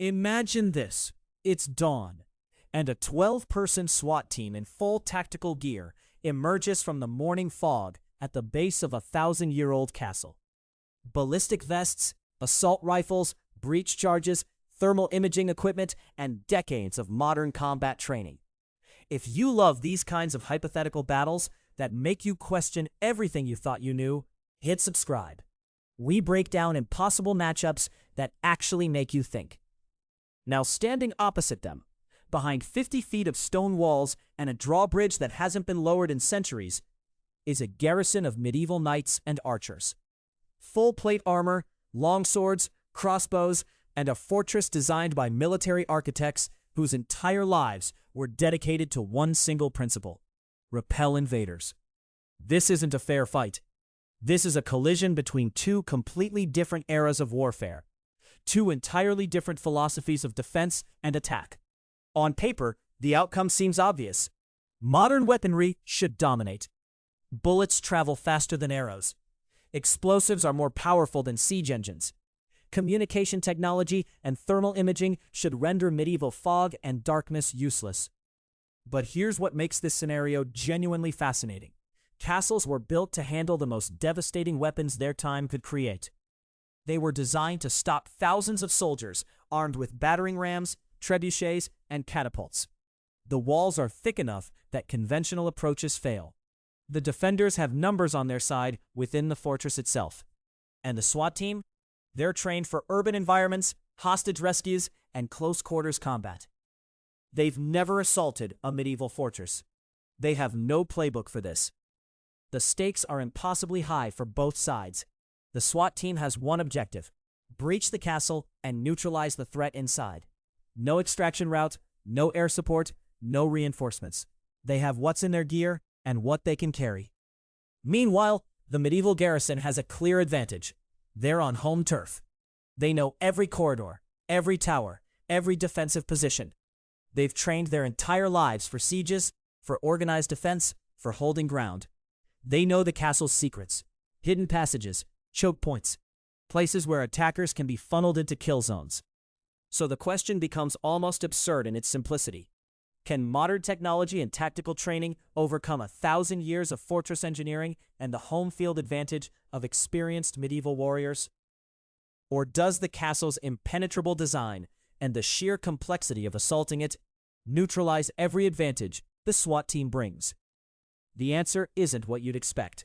Imagine this. It's dawn, and a 12-person SWAT team in full tactical gear emerges from the morning fog at the base of a 1,000-year-old castle. Ballistic vests, assault rifles, breach charges, thermal imaging equipment, and decades of modern combat training. If you love these kinds of hypothetical battles that make you question everything you thought you knew, hit subscribe. We break down impossible matchups that actually make you think. Now, standing opposite them, behind 50 feet of stone walls and a drawbridge that hasn't been lowered in centuries, is a garrison of medieval knights and archers. Full plate armor, longswords, crossbows, and a fortress designed by military architects whose entire lives were dedicated to one single principle: repel invaders. This isn't a fair fight. This is a collision between two completely different eras of warfare, two entirely different philosophies of defense and attack. On paper, the outcome seems obvious. Modern weaponry should dominate. Bullets travel faster than arrows. Explosives are more powerful than siege engines. Communication technology and thermal imaging should render medieval fog and darkness useless. But here's what makes this scenario genuinely fascinating. Castles were built to handle the most devastating weapons their time could create. They were designed to stop thousands of soldiers armed with battering rams, trebuchets, and catapults. The walls are thick enough that conventional approaches fail. The defenders have numbers on their side within the fortress itself. And the SWAT team? They're trained for urban environments, hostage rescues, and close-quarters combat. They've never assaulted a medieval fortress. They have no playbook for this. The stakes are impossibly high for both sides. The SWAT team has one objective: breach the castle and neutralize the threat inside. No extraction route, no air support, no reinforcements. They have what's in their gear and what they can carry. Meanwhile, the medieval garrison has a clear advantage. They're on home turf. They know every corridor, every tower, every defensive position. They've trained their entire lives for sieges, for organized defense, for holding ground. They know the castle's secrets: hidden passages, choke points, places where attackers can be funneled into kill zones. So the question becomes almost absurd in its simplicity. Can modern technology and tactical training overcome 1,000 years of fortress engineering and the home field advantage of experienced medieval warriors? Or does the castle's impenetrable design and the sheer complexity of assaulting it neutralize every advantage the SWAT team brings? The answer isn't what you'd expect.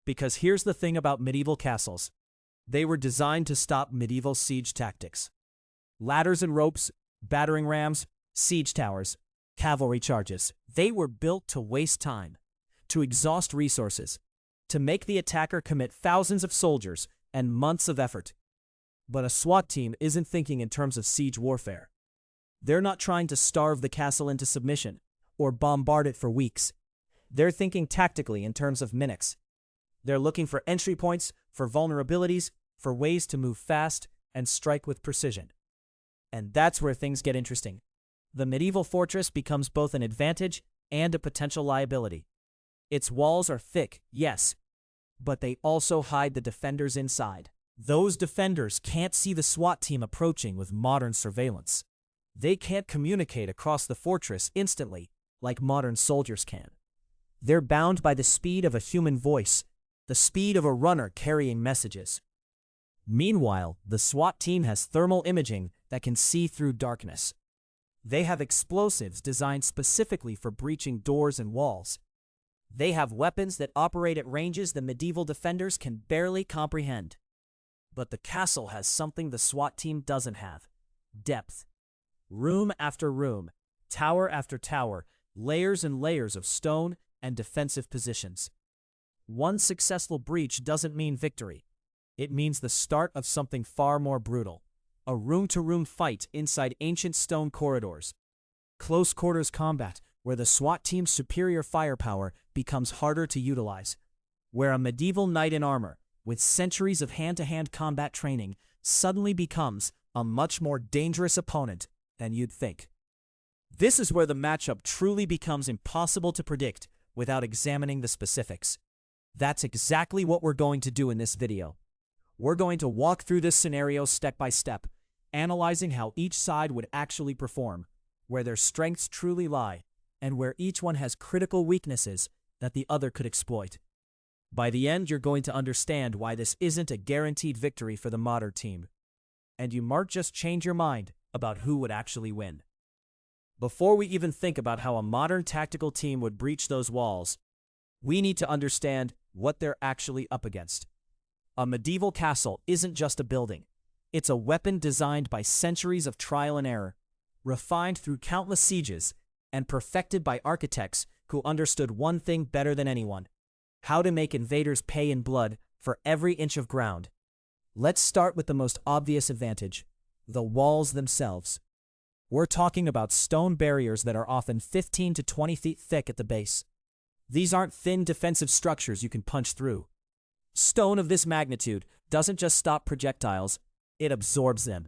Because here's the thing about medieval castles. They were designed to stop medieval siege tactics. Ladders and ropes, battering rams, siege towers, cavalry charges. They were built to waste time, to exhaust resources, to make the attacker commit thousands of soldiers and months of effort. But a SWAT team isn't thinking in terms of siege warfare. They're not trying to starve the castle into submission or bombard it for weeks. They're thinking tactically in terms of minutes. They're looking for entry points, for vulnerabilities, for ways to move fast and strike with precision. And that's where things get interesting. The medieval fortress becomes both an advantage and a potential liability. Its walls are thick, yes, but they also hide the defenders inside. Those defenders can't see the SWAT team approaching with modern surveillance. They can't communicate across the fortress instantly like modern soldiers can. They're bound by the speed of a human voice, the speed of a runner carrying messages. Meanwhile, the SWAT team has thermal imaging that can see through darkness. They have explosives designed specifically for breaching doors and walls. They have weapons that operate at ranges the medieval defenders can barely comprehend. But the castle has something the SWAT team doesn't have: depth. Room after room, tower after tower, layers and layers of stone and defensive positions. One successful breach doesn't mean victory. It means the start of something far more brutal: a room-to-room fight inside ancient stone corridors. Close-quarters combat, where the SWAT team's superior firepower becomes harder to utilize. Where a medieval knight in armor, with centuries of hand-to-hand combat training, suddenly becomes a much more dangerous opponent than you'd think. This is where the matchup truly becomes impossible to predict without examining the specifics. That's exactly what we're going to do in this video. We're going to walk through this scenario step by step, analyzing how each side would actually perform, where their strengths truly lie, and where each one has critical weaknesses that the other could exploit. By the end, you're going to understand why this isn't a guaranteed victory for the modern team, and you might just change your mind about who would actually win. Before we even think about how a modern tactical team would breach those walls, we need to understand what they're actually up against. A medieval castle isn't just a building. It's a weapon designed by centuries of trial and error, refined through countless sieges, and perfected by architects who understood one thing better than anyone: how to make invaders pay in blood for every inch of ground. Let's start with the most obvious advantage: the walls themselves. We're talking about stone barriers that are often 15 to 20 feet thick at the base. These aren't thin defensive structures you can punch through. Stone of this magnitude doesn't just stop projectiles, it absorbs them.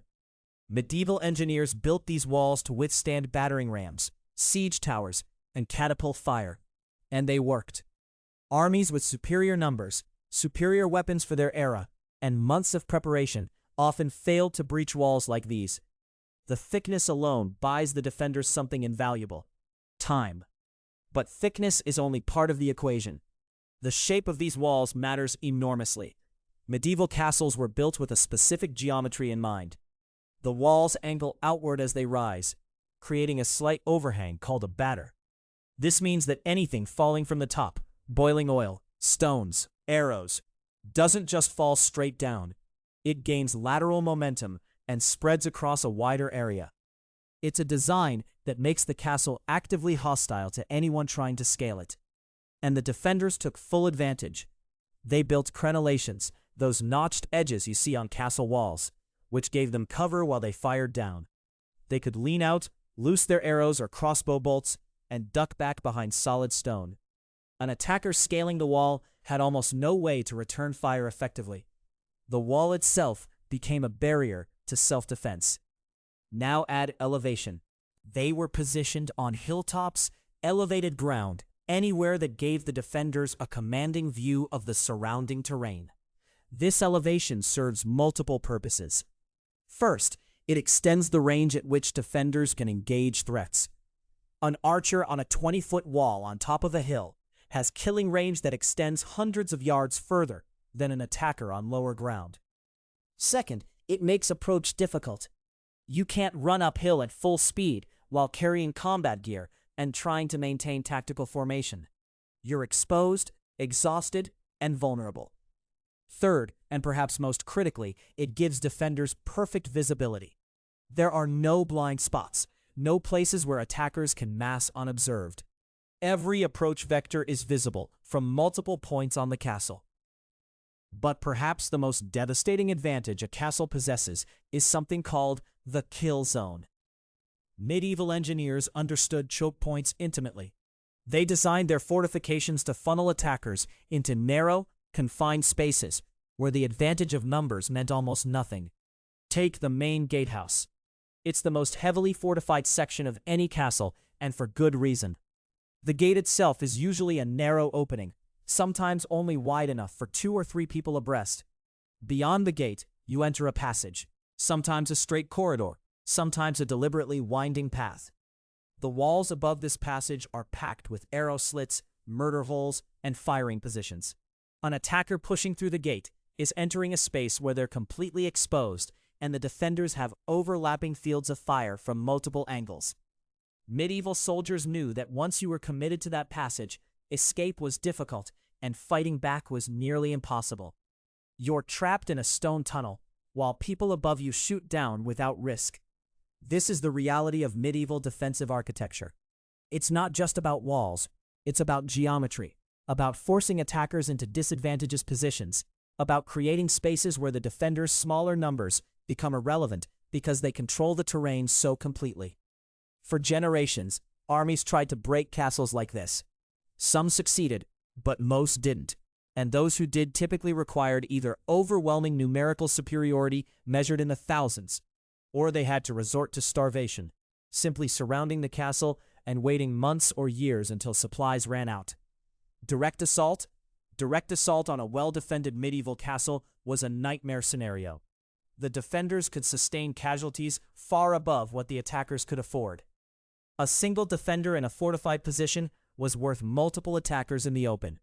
Medieval engineers built these walls to withstand battering rams, siege towers, and catapult fire. And they worked. Armies with superior numbers, superior weapons for their era, and months of preparation often failed to breach walls like these. The thickness alone buys the defenders something invaluable: time. But thickness is only part of the equation. The shape of these walls matters enormously. Medieval castles were built with a specific geometry in mind. The walls angle outward as they rise, creating a slight overhang called a batter. This means that anything falling from the top, boiling oil, stones, arrows, doesn't just fall straight down. It gains lateral momentum and spreads across a wider area. It's a design that makes the castle actively hostile to anyone trying to scale it. And the defenders took full advantage. They built crenellations, those notched edges you see on castle walls, which gave them cover while they fired down. They could lean out, loose their arrows or crossbow bolts, and duck back behind solid stone. An attacker scaling the wall had almost no way to return fire effectively. The wall itself became a barrier to self-defense. Now add elevation. They were positioned on hilltops, elevated ground, anywhere that gave the defenders a commanding view of the surrounding terrain. This elevation serves multiple purposes. First, it extends the range at which defenders can engage threats. An archer on a 20-foot wall on top of a hill has killing range that extends hundreds of yards further than an attacker on lower ground. Second, it makes approach difficult. You can't run uphill at full speed while carrying combat gear and trying to maintain tactical formation. You're exposed, exhausted, and vulnerable. Third, and perhaps most critically, it gives defenders perfect visibility. There are no blind spots, no places where attackers can mass unobserved. Every approach vector is visible from multiple points on the castle. But perhaps the most devastating advantage a castle possesses is something called the kill zone. Medieval engineers understood choke points intimately. They designed their fortifications to funnel attackers into narrow, confined spaces where the advantage of numbers meant almost nothing. Take the main gatehouse. It's the most heavily fortified section of any castle, and for good reason. The gate itself is usually a narrow opening, sometimes only wide enough for 2 or 3 people abreast. Beyond the gate, you enter a passage, sometimes a straight corridor, sometimes a deliberately winding path. The walls above this passage are packed with arrow slits, murder holes, and firing positions. An attacker pushing through the gate is entering a space where they're completely exposed, and the defenders have overlapping fields of fire from multiple angles. Medieval soldiers knew that once you were committed to that passage, escape was difficult, and fighting back was nearly impossible. You're trapped in a stone tunnel, while people above you shoot down without risk. This is the reality of medieval defensive architecture. It's not just about walls, it's about geometry, about forcing attackers into disadvantageous positions, about creating spaces where the defenders' smaller numbers become irrelevant because they control the terrain so completely. For generations, armies tried to break castles like this. Some succeeded, but most didn't, and those who did typically required either overwhelming numerical superiority measured in the thousands, or they had to resort to starvation, simply surrounding the castle and waiting months or years until supplies ran out. Direct assault on a well-defended medieval castle was a nightmare scenario. the defenders could sustain casualties far above what the attackers could afford. A single defender in a fortified position was worth multiple attackers in the open.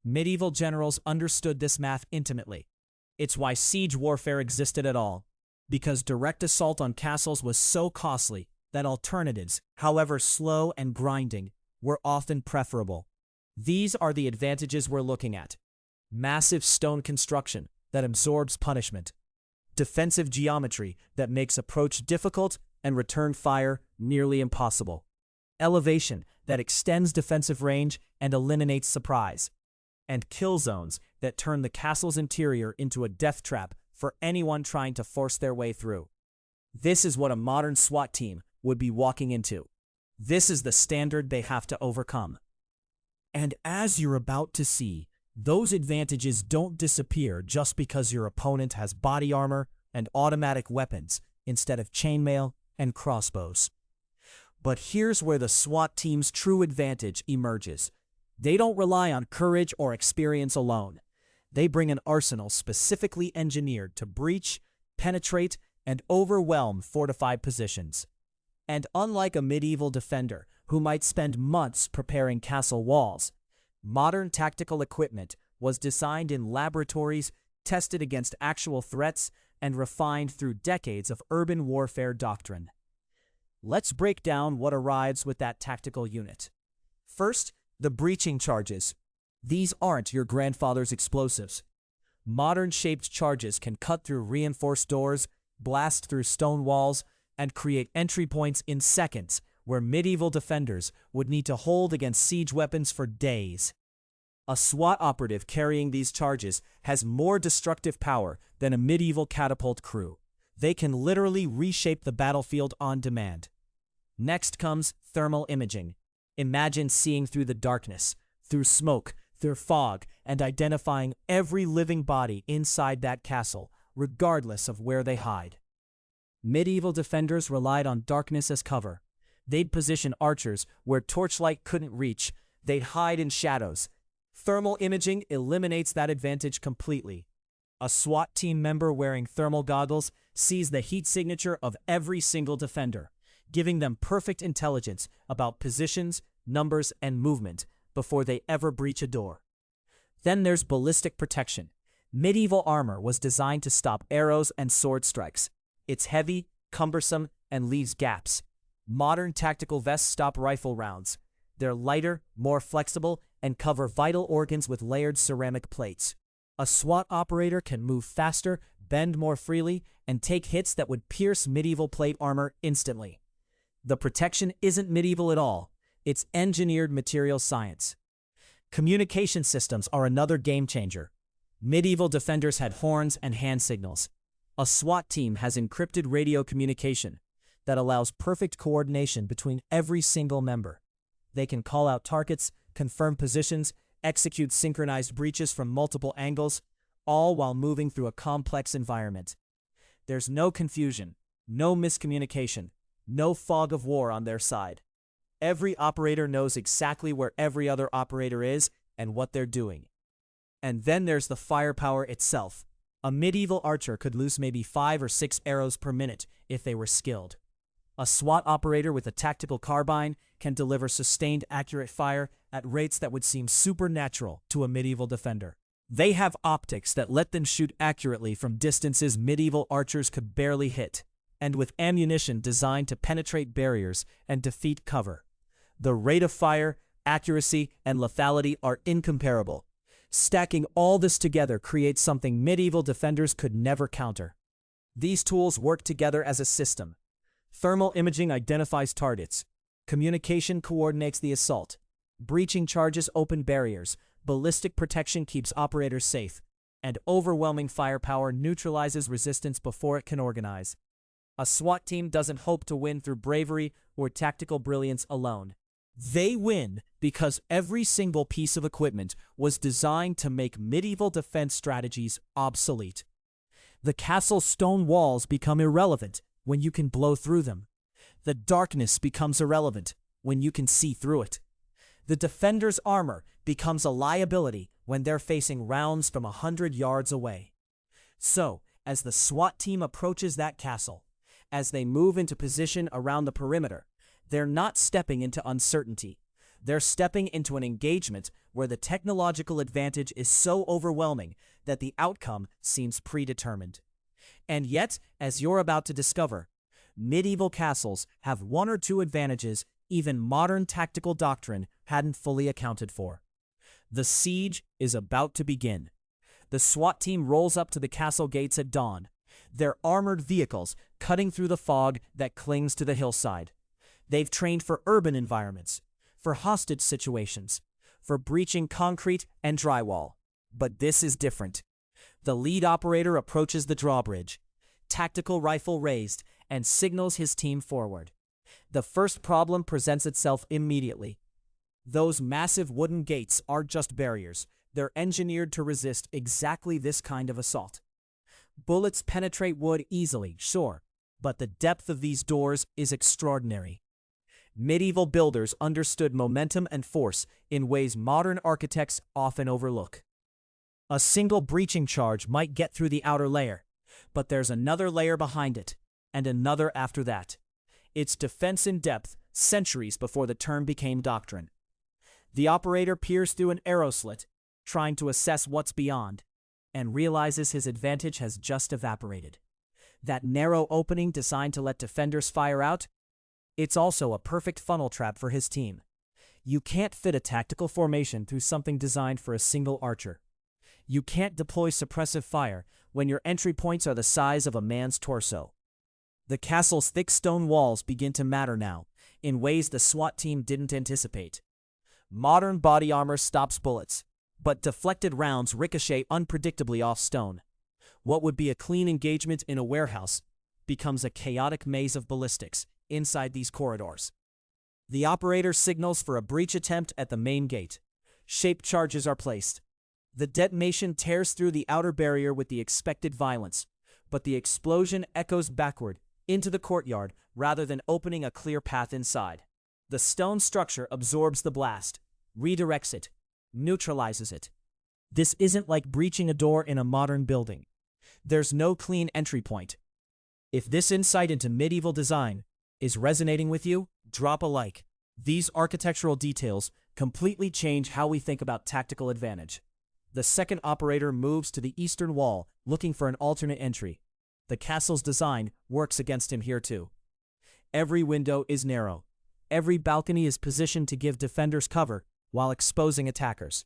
Medieval generals understood this math intimately. It's why siege warfare existed at all, because direct assault on castles was so costly that alternatives, however slow and grinding, were often preferable. These are the advantages we're looking at. Massive stone construction that absorbs punishment. Defensive geometry that makes approach difficult and return fire nearly impossible. Elevation that extends defensive range and eliminates surprise. And kill zones that turn the castle's interior into a death trap for anyone trying to force their way through. This is what a modern SWAT team would be walking into. This is the standard they have to overcome. And as you're about to see, those advantages don't disappear just because your opponent has body armor and automatic weapons instead of chainmail and crossbows. But here's where the SWAT team's true advantage emerges. They don't rely on courage or experience alone. They bring an arsenal specifically engineered to breach, penetrate, and overwhelm fortified positions. And unlike a medieval defender who might spend months preparing castle walls, modern tactical equipment was designed in laboratories, tested against actual threats, and refined through decades of urban warfare doctrine. Let's break down what arrives with that tactical unit. First, the breaching charges. These aren't your grandfather's explosives. Modern-shaped charges can cut through reinforced doors, blast through stone walls, and create entry points in seconds where medieval defenders would need to hold against siege weapons for days. A SWAT operative carrying these charges has more destructive power than a medieval catapult crew. They can literally reshape the battlefield on demand. Next comes thermal imaging. Imagine seeing through the darkness, through smoke, through fog, and identifying every living body inside that castle, regardless of where they hide. Medieval defenders relied on darkness as cover. They'd position archers where torchlight couldn't reach. They'd hide in shadows. Thermal imaging eliminates that advantage completely. A SWAT team member wearing thermal goggles sees the heat signature of every single defender, giving them perfect intelligence about positions, numbers, and movement before they ever breach a door. Then there's ballistic protection. Medieval armor was designed to stop arrows and sword strikes. It's heavy, cumbersome, and leaves gaps. Modern tactical vests stop rifle rounds. They're lighter, more flexible, and cover vital organs with layered ceramic plates. A SWAT operator can move faster, bend more freely, and take hits that would pierce medieval plate armor instantly. The protection isn't medieval at all. It's engineered material science. Communication systems are another game changer. Medieval defenders had horns and hand signals. A SWAT team has encrypted radio communication that allows perfect coordination between every single member. They can call out targets, confirm positions, execute synchronized breaches from multiple angles, all while moving through a complex environment. There's no confusion, no miscommunication, no fog of war on their side. Every operator knows exactly where every other operator is and what they're doing. And then there's the firepower itself. A medieval archer could loose maybe 5 or 6 arrows per minute if they were skilled. A SWAT operator with a tactical carbine can deliver sustained, accurate fire at rates that would seem supernatural to a medieval defender. They have optics that let them shoot accurately from distances medieval archers could barely hit, and with ammunition designed to penetrate barriers and defeat cover. The rate of fire, accuracy, and lethality are incomparable. Stacking all this together creates something medieval defenders could never counter. These tools work together as a system. Thermal imaging identifies targets. Communication coordinates the assault. Breaching charges open barriers. Ballistic protection keeps operators safe. And overwhelming firepower neutralizes resistance before it can organize. A SWAT team doesn't hope to win through bravery or tactical brilliance alone. They win because every single piece of equipment was designed to make medieval defense strategies obsolete. The castle's stone walls become irrelevant when you can blow through them. The darkness becomes irrelevant when you can see through it. The defender's armor becomes a liability when they're facing rounds from 100 yards away. So, as the SWAT team approaches that castle. As they move into position around the perimeter, they're not stepping into uncertainty. They're stepping into an engagement where the technological advantage is so overwhelming that the outcome seems predetermined. And yet, as you're about to discover, medieval castles have one or two advantages even modern tactical doctrine hadn't fully accounted for. The siege is about to begin. The SWAT team rolls up to the castle gates at dawn, their armored vehicles cutting through the fog that clings to the hillside. They've trained for urban environments, for hostage situations, for breaching concrete and drywall. But this is different. The lead operator approaches the drawbridge, tactical rifle raised, and signals his team forward. The first problem presents itself immediately. Those massive wooden gates aren't just barriers. They're engineered to resist exactly this kind of assault. Bullets penetrate wood easily, sure, but the depth of these doors is extraordinary. Medieval builders understood momentum and force in ways modern architects often overlook. A single breaching charge might get through the outer layer, but there's another layer behind it, and another after that. It's defense in depth, centuries before the term became doctrine. The operator peers through an arrow slit, trying to assess what's beyond, and realizes his advantage has just evaporated. That narrow opening designed to let defenders fire out, it's also a perfect funnel trap for his team. You can't fit a tactical formation through something designed for a single archer. You can't deploy suppressive fire when your entry points are the size of a man's torso. The castle's thick stone walls begin to matter now, in ways the SWAT team didn't anticipate. Modern body armor stops bullets, but deflected rounds ricochet unpredictably off stone. What would be a clean engagement in a warehouse becomes a chaotic maze of ballistics inside these corridors. The operator signals for a breach attempt at the main gate. Shaped charges are placed. The detonation tears through the outer barrier with the expected violence, but the explosion echoes backward into the courtyard rather than opening a clear path inside. The stone structure absorbs the blast, redirects it, neutralizes it. This isn't like breaching a door in a modern building. There's no clean entry point. If this insight into medieval design is resonating with you, drop a like. These architectural details completely change how we think about tactical advantage. The second operator moves to the eastern wall, looking for an alternate entry. The castle's design works against him here too. Every window is narrow. Every balcony is positioned to give defenders cover while exposing attackers.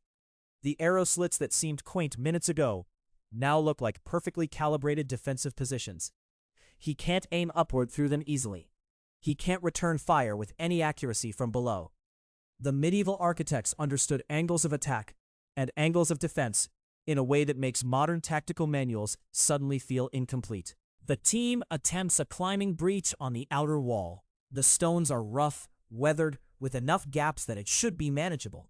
The arrow slits that seemed quaint minutes ago now look like perfectly calibrated defensive positions. He can't aim upward through them easily. He can't return fire with any accuracy from below. The medieval architects understood angles of attack and angles of defense in a way that makes modern tactical manuals suddenly feel incomplete. The team attempts a climbing breach on the outer wall. The stones are rough, weathered, with enough gaps that it should be manageable.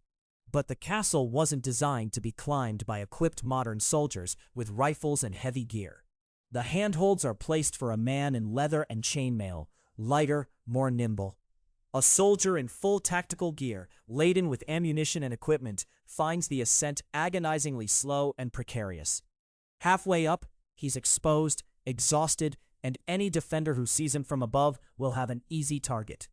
But the castle wasn't designed to be climbed by equipped modern soldiers with rifles and heavy gear. The handholds are placed for a man in leather and chainmail, lighter, more nimble. A soldier in full tactical gear, laden with ammunition and equipment, finds the ascent agonizingly slow and precarious. Halfway up, he's exposed, exhausted, and any defender who sees him from above will have an easy target.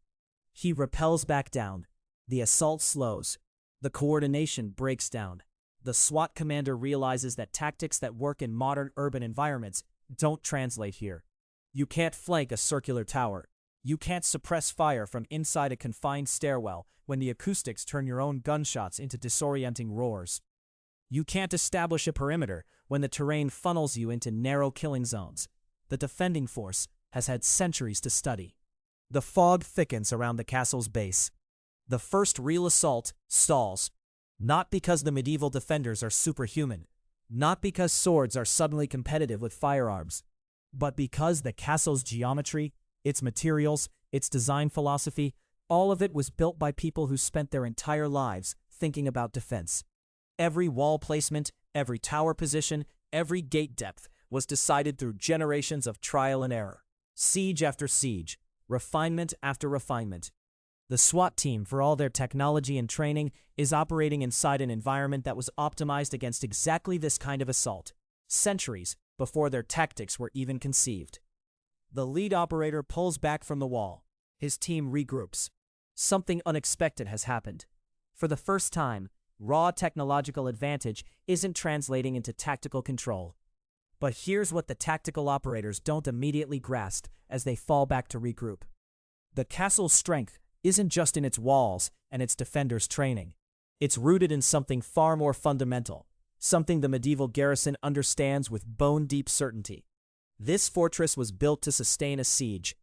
He rappels back down. The assault slows. The coordination breaks down. The SWAT commander realizes that tactics that work in modern urban environments don't translate here. You can't flank a circular tower. You can't suppress fire from inside a confined stairwell when the acoustics turn your own gunshots into disorienting roars. You can't establish a perimeter when the terrain funnels you into narrow killing zones. The defending force has had centuries to study. The fog thickens around the castle's base. The first real assault stalls, not because the medieval defenders are superhuman, not because swords are suddenly competitive with firearms, but because the castle's geometry, its materials, its design philosophy, all of it was built by people who spent their entire lives thinking about defense. Every wall placement, every tower position, every gate depth was decided through generations of trial and error. Siege after siege, refinement after refinement. The SWAT team, for all their technology and training, is operating inside an environment that was optimized against exactly this kind of assault, centuries before their tactics were even conceived. The lead operator pulls back from the wall. His team regroups. Something unexpected has happened. For the first time, raw technological advantage isn't translating into tactical control. But here's what the tactical operators don't immediately grasp as they fall back to regroup. The castle's strength isn't just in its walls and its defenders' training. It's rooted in something far more fundamental, something the medieval garrison understands with bone-deep certainty. This fortress was built to sustain a siege.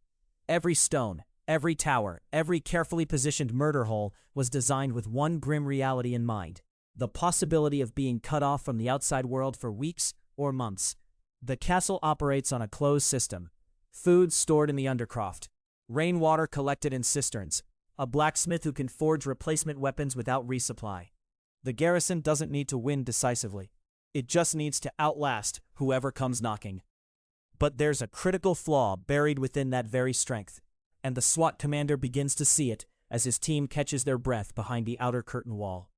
Every stone, every tower, every carefully positioned murder hole was designed with one grim reality in mind: the possibility of being cut off from the outside world for weeks or months. The castle operates on a closed system. Food stored in the undercroft, rainwater collected in cisterns, a blacksmith who can forge replacement weapons without resupply. The garrison doesn't need to win decisively. It just needs to outlast whoever comes knocking. But there's a critical flaw buried within that very strength, and the SWAT commander begins to see it as his team catches their breath behind the outer curtain wall.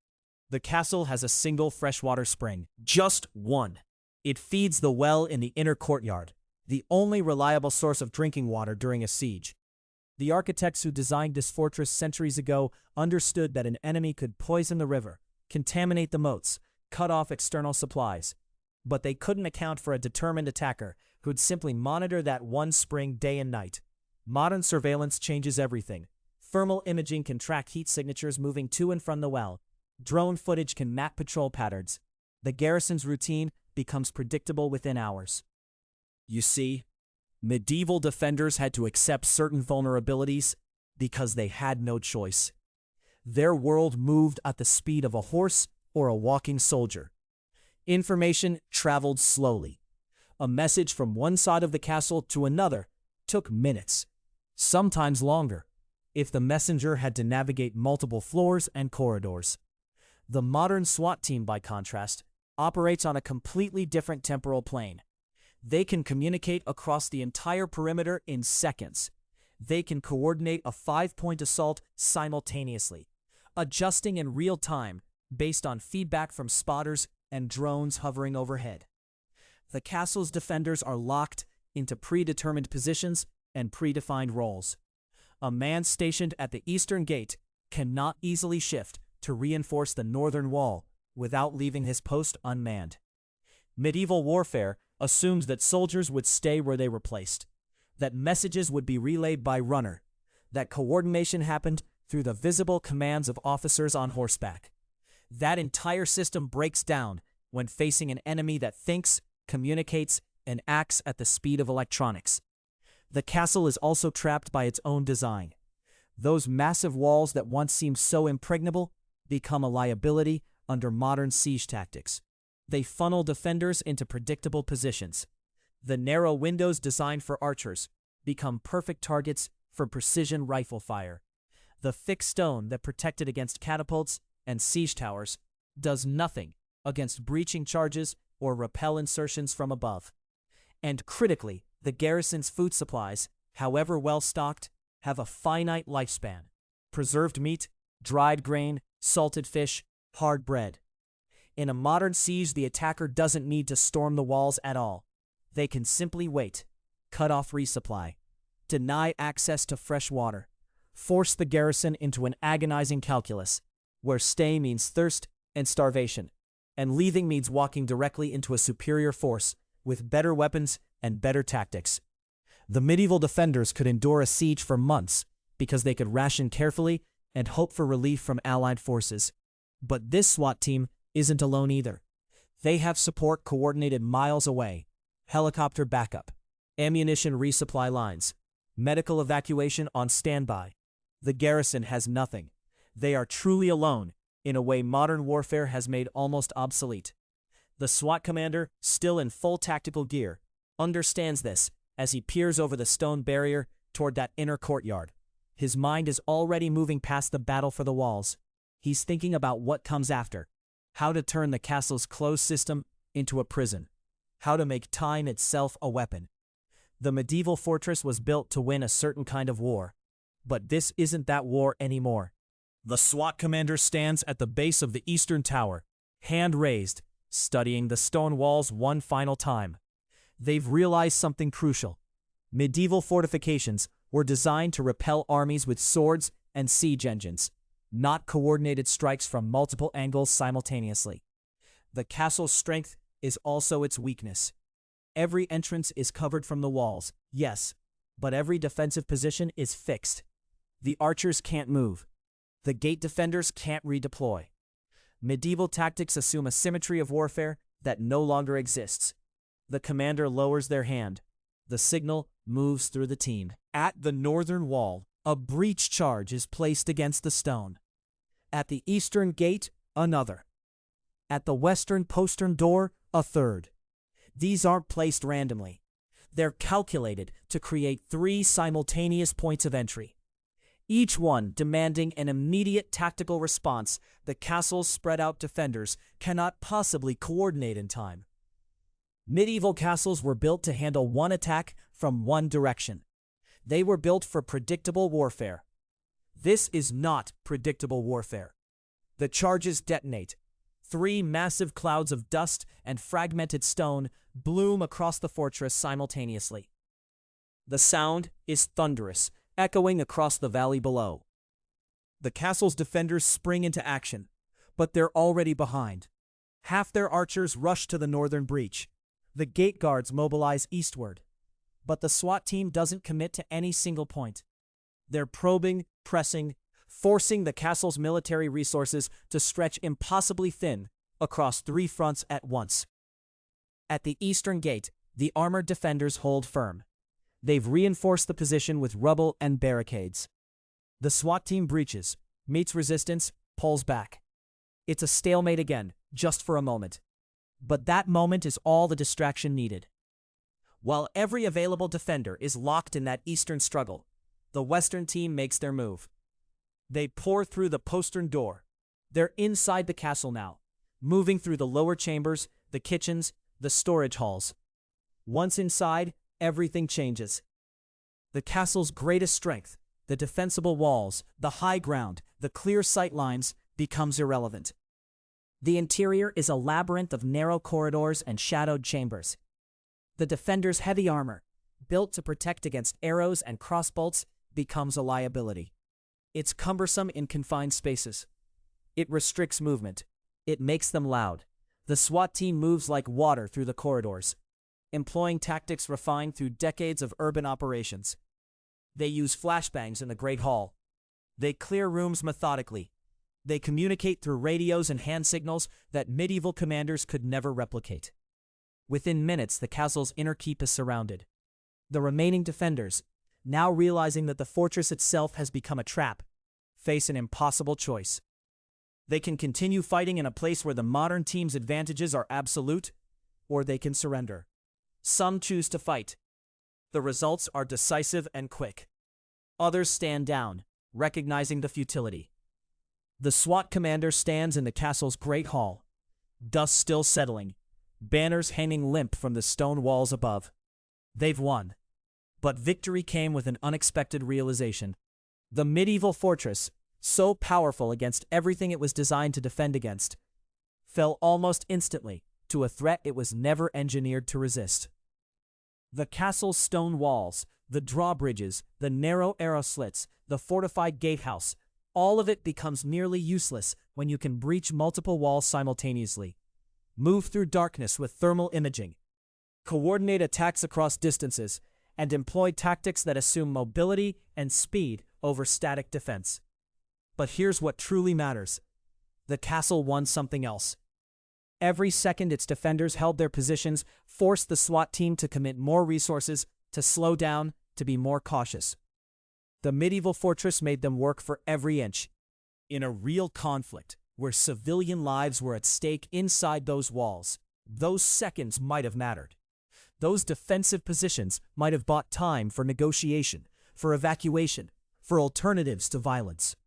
The castle has a single freshwater spring, just one. It feeds the well in the inner courtyard, the only reliable source of drinking water during a siege. The architects who designed this fortress centuries ago understood that an enemy could poison the river, contaminate the moats, cut off external supplies. But they couldn't account for a determined attacker who'd simply monitor that one spring day and night. Modern surveillance changes everything. Thermal imaging can track heat signatures moving to and from the well. Drone footage can map patrol patterns. The garrison's routine becomes predictable within hours. You see, medieval defenders had to accept certain vulnerabilities because they had no choice. Their world moved at the speed of a horse or a walking soldier. Information traveled slowly. A message from one side of the castle to another took minutes, sometimes longer, if the messenger had to navigate multiple floors and corridors. The modern SWAT team, by contrast, operates on a completely different temporal plane. They can communicate across the entire perimeter in seconds. They can coordinate a 5-point assault simultaneously, adjusting in real time based on feedback from spotters and drones hovering overhead. The castle's defenders are locked into predetermined positions and predefined roles. A man stationed at the eastern gate cannot easily shift to reinforce the northern wall without leaving his post unmanned. Medieval warfare assumes that soldiers would stay where they were placed, that messages would be relayed by runner, that coordination happened through the visible commands of officers on horseback. That entire system breaks down when facing an enemy that thinks, communicates, and acts at the speed of electronics. The castle is also trapped by its own design. Those massive walls that once seemed so impregnable become a liability under modern siege tactics. They funnel defenders into predictable positions. The narrow windows designed for archers become perfect targets for precision rifle fire. The thick stone that protected against catapults and siege towers does nothing against breaching charges or repel insertions from above. And critically, the garrison's food supplies, however well stocked, have a finite lifespan. Preserved meat, dried grain, salted fish, hard bread. In a modern siege, the attacker doesn't need to storm the walls at all. They can simply wait, cut off resupply, deny access to fresh water, force the garrison into an agonizing calculus, where stay means thirst and starvation, and leaving means walking directly into a superior force with better weapons and better tactics. The medieval defenders could endure a siege for months because they could ration carefully and hope for relief from allied forces. But this SWAT team isn't alone either. They have support coordinated miles away: helicopter backup, ammunition resupply lines, medical evacuation on standby. The garrison has nothing. They are truly alone in a way modern warfare has made almost obsolete. The SWAT commander, still in full tactical gear, understands this as he peers over the stone barrier toward that inner courtyard. His mind is already moving past the battle for the walls. He's thinking about what comes after: how to turn the castle's closed system into a prison, how to make time itself a weapon. The medieval fortress was built to win a certain kind of war, but this isn't that war anymore. The SWAT commander stands at the base of the eastern tower, hand raised, studying the stone walls one final time. They've realized something crucial. Medieval fortifications were designed to repel armies with swords and siege engines, not coordinated strikes from multiple angles simultaneously. The castle's strength is also its weakness. Every entrance is covered from the walls, yes, but every defensive position is fixed. The archers can't move. The gate defenders can't redeploy. Medieval tactics assume a symmetry of warfare that no longer exists. The commander lowers their hand. The signal moves through the team. At the northern wall, a breach charge is placed against the stone. At the eastern gate, another. At the western postern door, a third. These aren't placed randomly. They're calculated to create 3 simultaneous points of entry, each one demanding an immediate tactical response the castle's spread-out defenders cannot possibly coordinate in time. Medieval castles were built to handle one attack from one direction. They were built for predictable warfare. This is not predictable warfare. The charges detonate. 3 massive clouds of dust and fragmented stone bloom across the fortress simultaneously. The sound is thunderous, echoing across the valley below. The castle's defenders spring into action, but they're already behind. Half their archers rush to the northern breach. The gate guards mobilize eastward. But the SWAT team doesn't commit to any single point. They're probing, pressing, forcing the castle's military resources to stretch impossibly thin across 3 fronts at once. At the eastern gate, the armored defenders hold firm. They've reinforced the position with rubble and barricades. The SWAT team breaches, meets resistance, pulls back. It's a stalemate again, just for a moment. But that moment is all the distraction needed. While every available defender is locked in that eastern struggle, the western team makes their move. They pour through the postern door. They're inside the castle now, moving through the lower chambers, the kitchens, the storage halls. Once inside, everything changes. The castle's greatest strength, the defensible walls, the high ground, the clear sight lines, becomes irrelevant. The interior is a labyrinth of narrow corridors and shadowed chambers. The defenders' heavy armor, built to protect against arrows and crossbolts, becomes a liability. It's cumbersome in confined spaces. It restricts movement. It makes them loud. The SWAT team moves like water through the corridors, employing tactics refined through decades of urban operations. They use flashbangs in the Great Hall. They clear rooms methodically. They communicate through radios and hand signals that medieval commanders could never replicate. Within minutes, the castle's inner keep is surrounded. The remaining defenders, now realizing that the fortress itself has become a trap, face an impossible choice. They can continue fighting in a place where the modern team's advantages are absolute, or they can surrender. Some choose to fight. The results are decisive and quick. Others stand down, recognizing the futility. The SWAT commander stands in the castle's great hall, dust still settling, banners hanging limp from the stone walls above. They've won. But victory came with an unexpected realization. The medieval fortress, so powerful against everything it was designed to defend against, fell almost instantly to a threat it was never engineered to resist. The castle's stone walls, the drawbridges, the narrow arrow slits, the fortified gatehouse, all of it becomes nearly useless when you can breach multiple walls simultaneously, move through darkness with thermal imaging, coordinate attacks across distances, and employ tactics that assume mobility and speed over static defense. But here's what truly matters. The castle won something else. Every second its defenders held their positions forced the SWAT team to commit more resources, to slow down, to be more cautious. The medieval fortress made them work for every inch. In a real conflict, where civilian lives were at stake inside those walls, those seconds might have mattered. Those defensive positions might have bought time for negotiation, for evacuation, for alternatives to violence.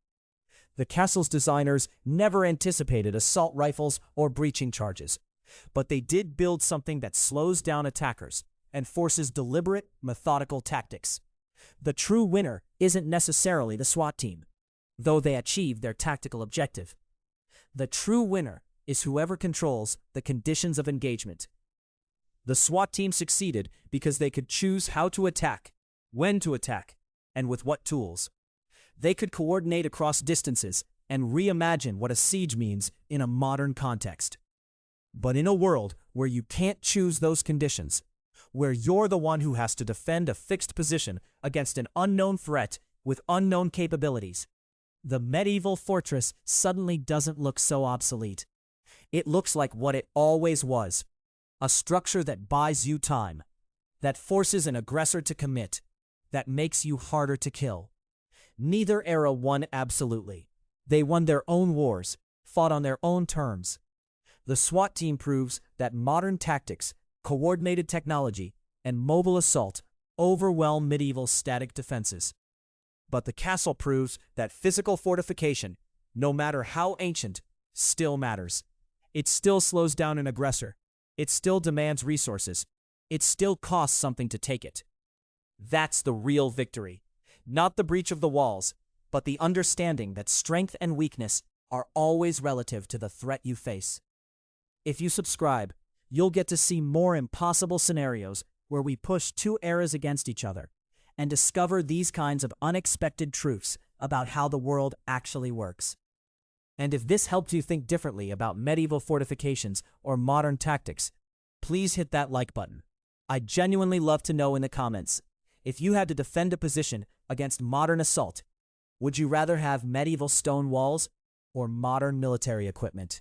The castle's designers never anticipated assault rifles or breaching charges, but they did build something that slows down attackers and forces deliberate, methodical tactics. The true winner isn't necessarily the SWAT team, though they achieved their tactical objective. The true winner is whoever controls the conditions of engagement. The SWAT team succeeded because they could choose how to attack, when to attack, and with what tools. They could coordinate across distances and reimagine what a siege means in a modern context. But in a world where you can't choose those conditions, where you're the one who has to defend a fixed position against an unknown threat with unknown capabilities, the medieval fortress suddenly doesn't look so obsolete. It looks like what it always was, a structure that buys you time, that forces an aggressor to commit, that makes you harder to kill. Neither era won absolutely. They won their own wars, fought on their own terms. The SWAT team proves that modern tactics, coordinated technology, and mobile assault overwhelm medieval static defenses. But the castle proves that physical fortification, no matter how ancient, still matters. It still slows down an aggressor. It still demands resources. It still costs something to take it. That's the real victory. Not the breach of the walls, but the understanding that strength and weakness are always relative to the threat you face. If you subscribe, you'll get to see more impossible scenarios where we push two eras against each other and discover these kinds of unexpected truths about how the world actually works. And if this helped you think differently about medieval fortifications or modern tactics, please hit that like button. I'd genuinely love to know in the comments, if you had to defend a position against modern assault, would you rather have medieval stone walls or modern military equipment?